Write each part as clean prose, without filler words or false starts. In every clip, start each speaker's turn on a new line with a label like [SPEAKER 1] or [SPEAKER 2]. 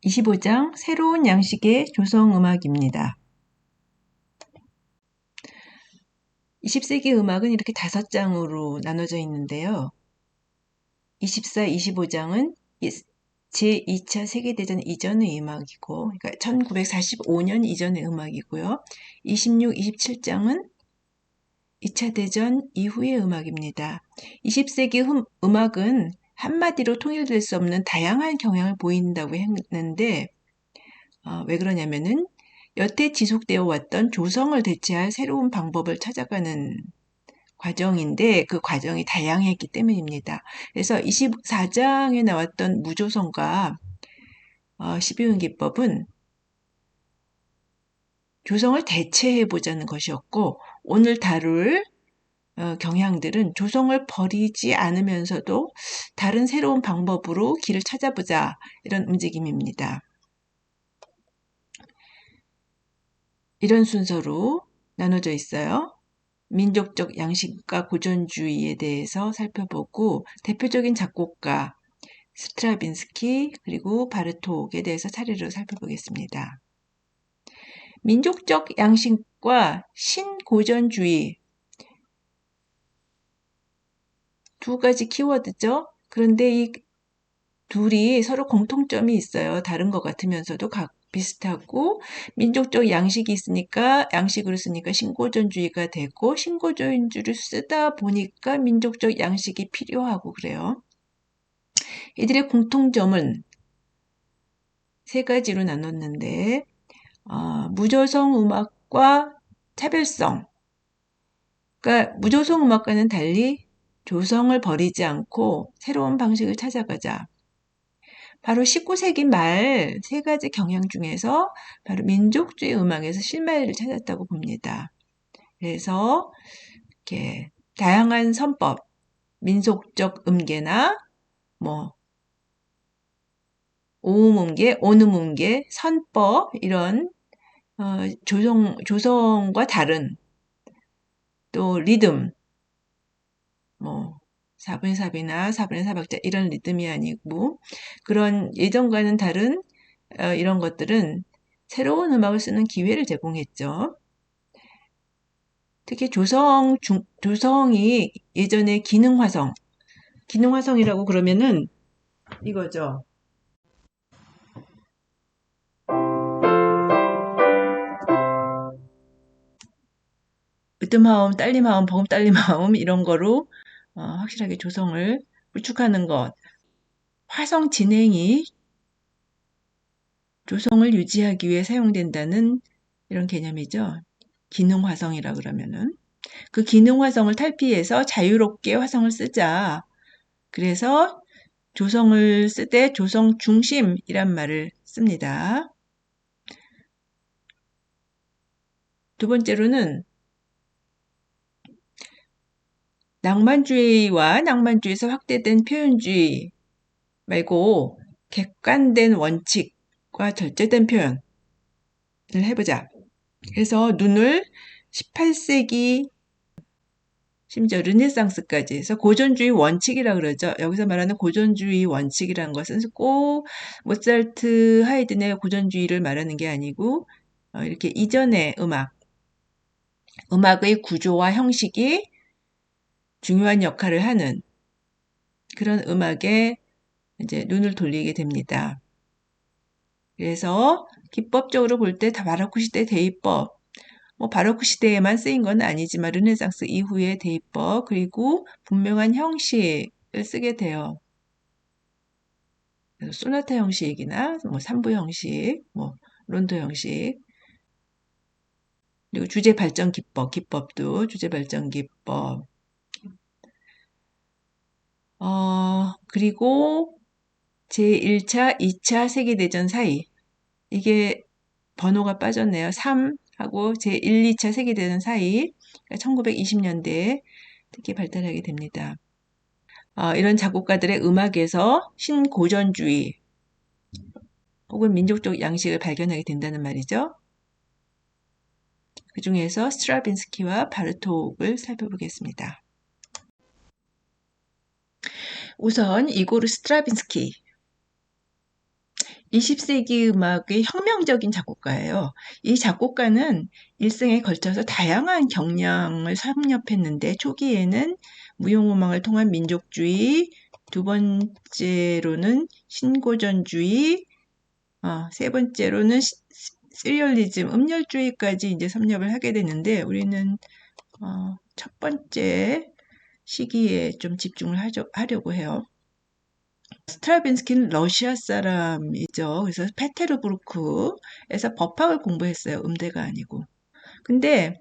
[SPEAKER 1] 25장 새로운 양식의 조성음악입니다. 20세기 음악은 이렇게 5장으로 나눠져 있는데요. 24, 25장은 제2차 세계대전 이전의 음악이고, 그러니까 1945년 이전의 음악이고요. 26, 27장은 2차 대전 이후의 음악입니다. 20세기 음악은 한마디로 통일될 수 없는 다양한 경향을 보인다고 했는데, 왜 그러냐면은 여태 지속되어 왔던 조성을 대체할 새로운 방법을 찾아가는 과정인데 그 과정이 다양했기 때문입니다. 그래서 24장에 나왔던 무조성과 12운 기법은 조성을 대체해보자는 것이었고, 오늘 다룰 경향들은 조성을 버리지 않으면서도 다른 새로운 방법으로 길을 찾아보자, 이런 움직임입니다. 이런 순서로 나눠져 있어요. 민족적 양식과 고전주의에 대해서 살펴보고, 대표적인 작곡가 스트라빈스키 그리고 바르톡에 대해서 차례로 살펴보겠습니다. 민족적 양식과 신고전주의, 두 가지 키워드죠. 그런데 이 둘이 서로 공통점이 있어요. 다른 것 같으면서도 비슷하고, 민족적 양식이 있으니까 양식으로 쓰니까 신고전주의가 되고, 신고전주의를 쓰다 보니까 민족적 양식이 필요하고 그래요. 이들의 공통점은 세 가지로 나눴는데, 무조성 음악과 차별성. 그러니까 무조성 음악과는 달리 조성을 버리지 않고 새로운 방식을 찾아가자. 바로 19세기 말 세 가지 경향 중에서 바로 민족주의 음악에서 실마리를 찾았다고 봅니다. 그래서 이렇게 다양한 선법, 민속적 음계나 오음음계, 온음음계, 선법 이런 조성과 다른 또 리듬, 4분의 4비나 4분의 4박자 이런 리듬이 아니고 그런 예전과는 다른 이런 것들은 새로운 음악을 쓰는 기회를 제공했죠. 특히 조성이 예전에 기능화성이라고 그러면은 이거죠. 으뜸하음, 딸림하음, 버금 딸림하음 이런 거로 확실하게 조성을 구축하는 것. 화성 진행이 조성을 유지하기 위해 사용된다는 이런 개념이죠. 기능 화성이라 그러면은 그 기능 화성을 탈피해서 자유롭게 화성을 쓰자. 그래서 조성을 쓰되 조성 중심이란 말을 씁니다. 두 번째로는 낭만주의와 낭만주의에서 확대된 표현주의 말고 객관된 원칙과 절제된 표현을 해보자. 그래서 눈을 18세기 심지어 르네상스까지 해서 고전주의 원칙이라 그러죠. 여기서 말하는 고전주의 원칙이라는 것은 꼭 모차르트, 하이든의 고전주의를 말하는 게 아니고 이렇게 이전의 음악의 구조와 형식이 중요한 역할을 하는 그런 음악에 이제 눈을 돌리게 됩니다. 그래서 기법적으로 볼 때 다 바로크 시대 대입법, 바로크 시대에만 쓰인 건 아니지만 르네상스 이후의 대입법 그리고 분명한 형식을 쓰게 돼요. 그래서 소나타 형식이나 3부 형식, 론도 형식 그리고 주제 발전 기법도 주제 발전 기법 그리고 제1차, 2차 세계대전 사이 이게 번호가 빠졌네요. 3하고 제1, 2차 세계대전 사이 1920년대에 특히 발달하게 됩니다. 이런 작곡가들의 음악에서 신고전주의 혹은 민족적 양식을 발견하게 된다는 말이죠. 그 중에서 스트라빈스키와 바르톡을 살펴보겠습니다. 우선 이고르 스트라빈스키. 20세기 음악의 혁명적인 작곡가예요. 이 작곡가는 일생에 걸쳐서 다양한 경향을 섭렵했는데 초기에는 무용음악을 통한 민족주의, 두 번째로는 신고전주의, 세 번째로는 시리얼리즘, 음열주의까지 이제 섭렵을 하게 되는데 우리는 첫 번째 시기에 좀 집중을 하려고 해요. 스트라빈스키는 러시아 사람이죠. 그래서 페테르부르크에서 법학을 공부했어요. 음대가 아니고. 근데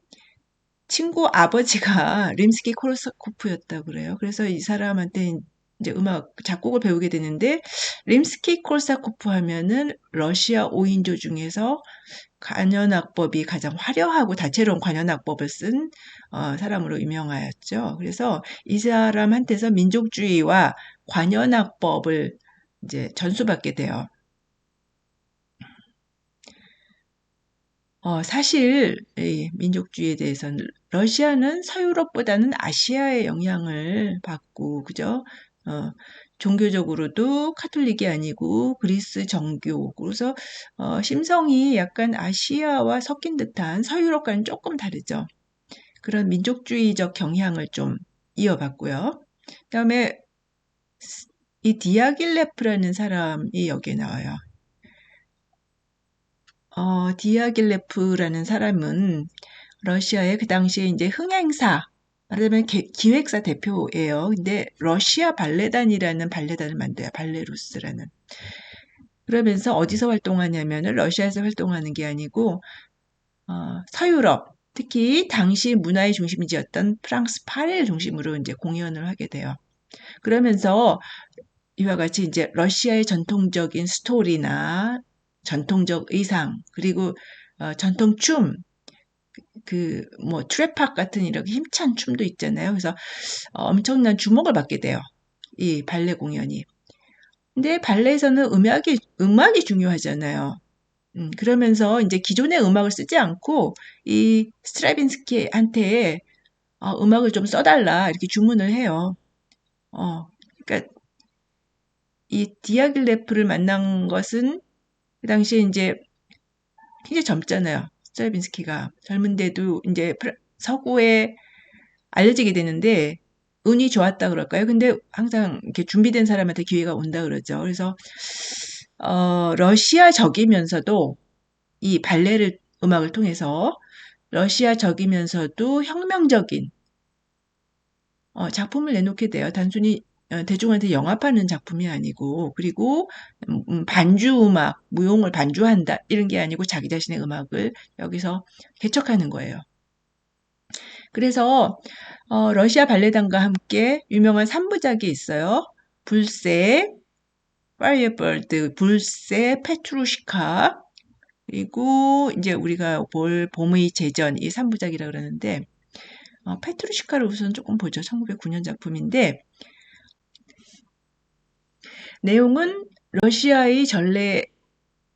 [SPEAKER 1] 친구 아버지가 림스키 코르사코프였다고 그래요. 그래서 이 사람한테 이제 음악 작곡을 배우게 되는데 림스키 코르사코프 하면은 러시아 5인조 중에서 관현악법이 가장 화려하고 다채로운 관현악법을 쓴 사람으로 유명하였죠. 그래서 이 사람한테서 민족주의와 관현악법을 이제 전수받게 돼요. 사실 이 민족주의에 대해서는 러시아는 서유럽보다는 아시아의 영향을 받고 그죠? 종교적으로도 카톨릭이 아니고 그리스 정교. 그래서 심성이 약간 아시아와 섞인 듯한 서유럽과는 조금 다르죠. 그런 민족주의적 경향을 좀 이어받고요. 그다음에 이 디아길레프라는 사람이 여기에 나와요. 디아길레프라는 사람은 러시아의 그 당시에 이제 흥행사, 말하자면 기획사 대표예요. 근데 러시아 발레단이라는 발레단을 만들어요. 발레루스라는. 그러면서 어디서 활동하냐면은 러시아에서 활동하는 게 아니고 서유럽, 특히 당시 문화의 중심지였던 프랑스 파리를 중심으로 이제 공연을 하게 돼요. 그러면서 이와 같이 이제 러시아의 전통적인 스토리나 전통적 의상 그리고 전통 춤, 뭐 트랩팝 같은 이렇게 힘찬 춤도 있잖아요. 그래서 엄청난 주목을 받게 돼요. 이 발레 공연이. 근데 발레에서는 음악이 중요하잖아요. 그러면서 이제 기존의 음악을 쓰지 않고 이 스트라빈스키한테 음악을 좀 써달라 이렇게 주문을 해요. 그러니까 이 디아길레프를 만난 것은 그 당시에 이제 굉장히 젊잖아요. 스트라빈스키가 젊은데도 이제 서구에 알려지게 되는데 운이 좋았다 그럴까요? 근데 항상 이렇게 준비된 사람한테 기회가 온다 그러죠. 그래서 러시아적이면서도 이 발레를 음악을 통해서 러시아적이면서도 혁명적인 작품을 내놓게 돼요. 단순히 대중한테 영합하는 작품이 아니고 그리고 반주 음악, 무용을 반주한다 이런 게 아니고 자기 자신의 음악을 여기서 개척하는 거예요. 그래서 러시아 발레단과 함께 유명한 3부작이 있어요. 불새, 파이어버드, 불새, 페트루시카 그리고 이제 우리가 볼 봄의 제전 이 3부작이라 그러는데 페트루시카를 우선 조금 보죠. 1909년 작품인데 내용은 러시아의 전래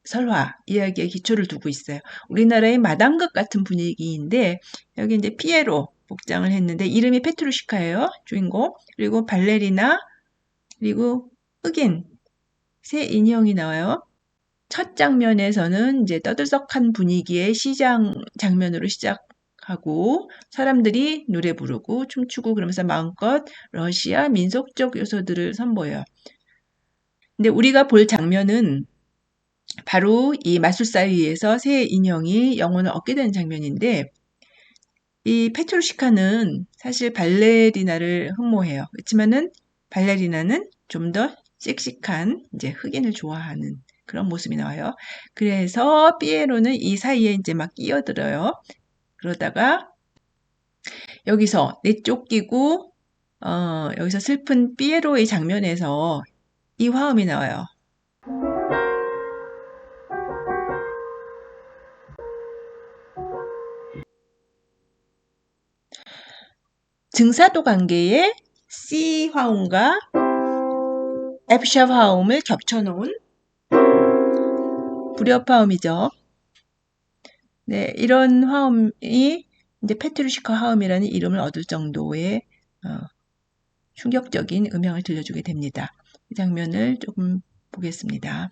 [SPEAKER 1] 설화 이야기에 기초를 두고 있어요. 우리나라의 마당극 같은 분위기인데 여기 이제 피에로 복장을 했는데 이름이 페트루시카예요. 주인공. 그리고 발레리나 그리고 흑인 세 인형이 나와요. 첫 장면에서는 이제 떠들썩한 분위기의 시장 장면으로 시작하고 사람들이 노래 부르고 춤추고 그러면서 마음껏 러시아 민속적 요소들을 선보여요. 근데 우리가 볼 장면은 바로 이 마술사 위에서 새 인형이 영혼을 얻게 되는 장면인데 이 페트루시카는 사실 발레리나를 흠모해요. 그렇지만은 발레리나는 좀 더 씩씩한 이제 흑인을 좋아하는 그런 모습이 나와요. 그래서 피에로는 이 사이에 이제 막 끼어들어요. 그러다가 여기서 내쫓기고 여기서 슬픈 피에로의 장면에서 이 화음이 나와요. 증사도 관계의 C 화음과 F샵 화음을 겹쳐놓은 불협 화음이죠. 네, 이런 화음이 이제 페트루시카 화음이라는 이름을 얻을 정도의 충격적인 음향을 들려주게 됩니다. 이 장면을 조금 보겠습니다.